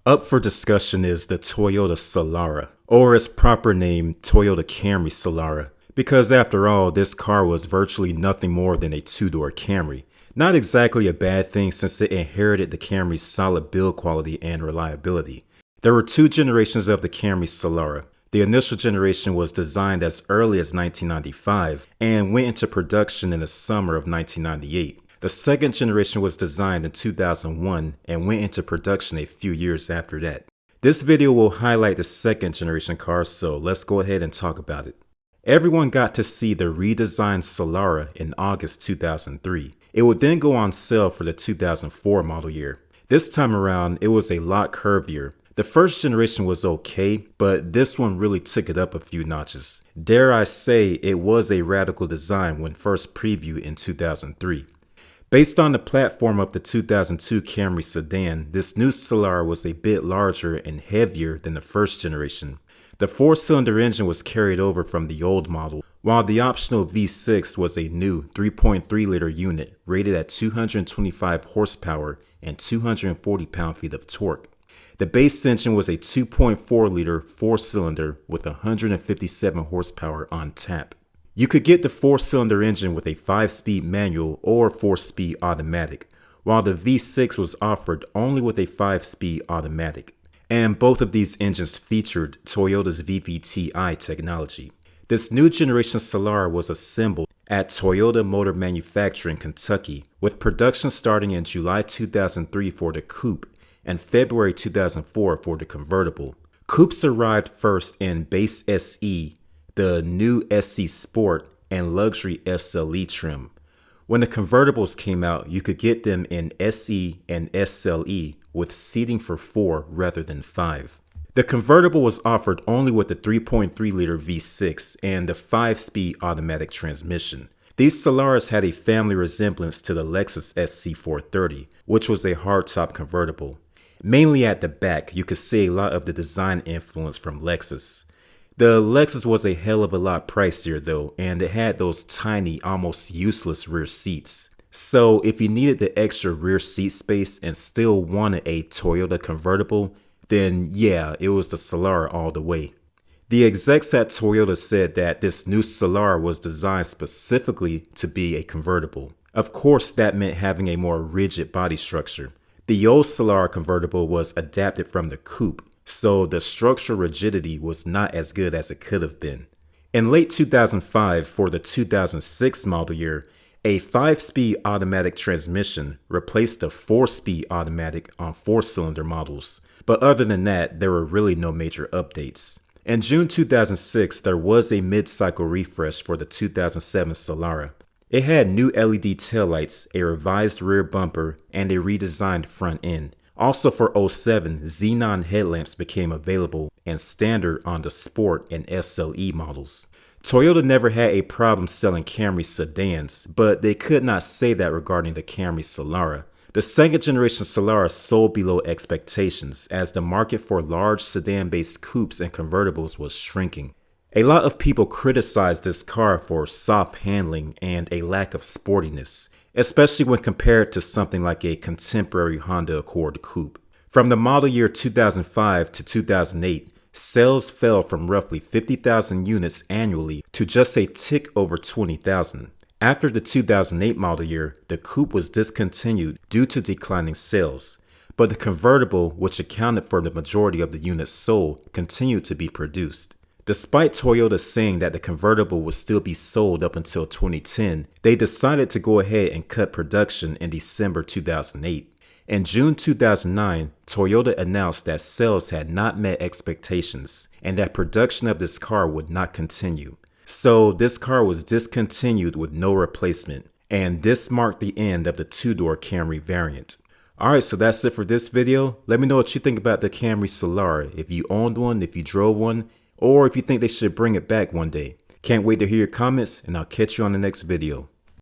Up for discussion is the Toyota Solara, or its proper name, Toyota Camry Solara, because after all, this car was virtually nothing more than a two-door Camry. Not exactly a bad thing since it inherited the Camry's solid build quality and reliability. There were two generations of the Camry Solara. The initial generation was designed as early as 1995 and went into production in the summer of 1998. The second generation was designed in 2001 and went into production a few years after that. This video will highlight the second generation car, so let's go ahead and talk about it. Everyone got to see the redesigned Solara in August 2003. It would then go on sale for the 2004 model year. This time around, it was a lot curvier. The first generation was okay, but this one really took it up a few notches. Dare I say, it was a radical design when first previewed in 2003. Based on the platform of the 2002 Camry sedan, this new Solara was a bit larger and heavier than the first generation. The 4-cylinder engine was carried over from the old model, while the optional V6 was a new 3.3-liter unit rated at 225 horsepower and 240 pound-feet of torque. The base engine was a 2.4-liter 4-cylinder with 157 horsepower on tap. You could get the 4-cylinder engine with a 5-speed manual or 4-speed automatic, while the V6 was offered only with a 5-speed automatic. And both of these engines featured Toyota's VVT-i technology. This new generation Solara was assembled at Toyota Motor Manufacturing, Kentucky, with production starting in July 2003 for the coupe and February 2004 for the convertible. Coupes arrived first in base SE, the new SE Sport, and luxury SLE trim. When the convertibles came out, you could get them in SE and SLE with seating for 4 rather than 5. The convertible was offered only with the 3.3-liter V6 and the 5-speed automatic transmission. These Solaras had a family resemblance to the Lexus SC430, which was a hardtop convertible. Mainly at the back, you could see a lot of the design influence from Lexus. The Lexus was a hell of a lot pricier though, and it had those tiny, almost useless rear seats. So if you needed the extra rear seat space and still wanted a Toyota convertible, then yeah, it was the Solara all the way. The execs at Toyota said that this new Solara was designed specifically to be a convertible. Of course, that meant having a more rigid body structure. The old Solara convertible was adapted from the coupe, so the structural rigidity was not as good as it could have been. In late 2005, for the 2006 model year, a 5-speed automatic transmission replaced the 4-speed automatic on 4-cylinder models. But other than that, there were really no major updates. In June 2006, there was a mid-cycle refresh for the 2007 Solara. It had new LED taillights, a revised rear bumper, and a redesigned front end. Also for 07, xenon headlamps became available and standard on the Sport and SLE models. Toyota never had a problem selling Camry sedans, but they could not say that regarding the Camry Solara. The second generation Solara sold below expectations as the market for large sedan-based coupes and convertibles was shrinking. A lot of people criticized this car for soft handling and a lack of sportiness, especially when compared to something like a contemporary Honda Accord coupe. From the model year 2005 to 2008, sales fell from roughly 50,000 units annually to just a tick over 20,000. After the 2008 model year, the coupe was discontinued due to declining sales, but the convertible, which accounted for the majority of the units sold, continued to be produced. Despite Toyota saying that the convertible would still be sold up until 2010, they decided to go ahead and cut production in December 2008. In June 2009, Toyota announced that sales had not met expectations and that production of this car would not continue. So this car was discontinued with no replacement, and this marked the end of the two-door Camry variant. Alright, so that's it for this video. Let me know what you think about the Camry Solara, if you owned one, if you drove one, or if you think they should bring it back one day. Can't wait to hear your comments, and I'll catch you on the next video.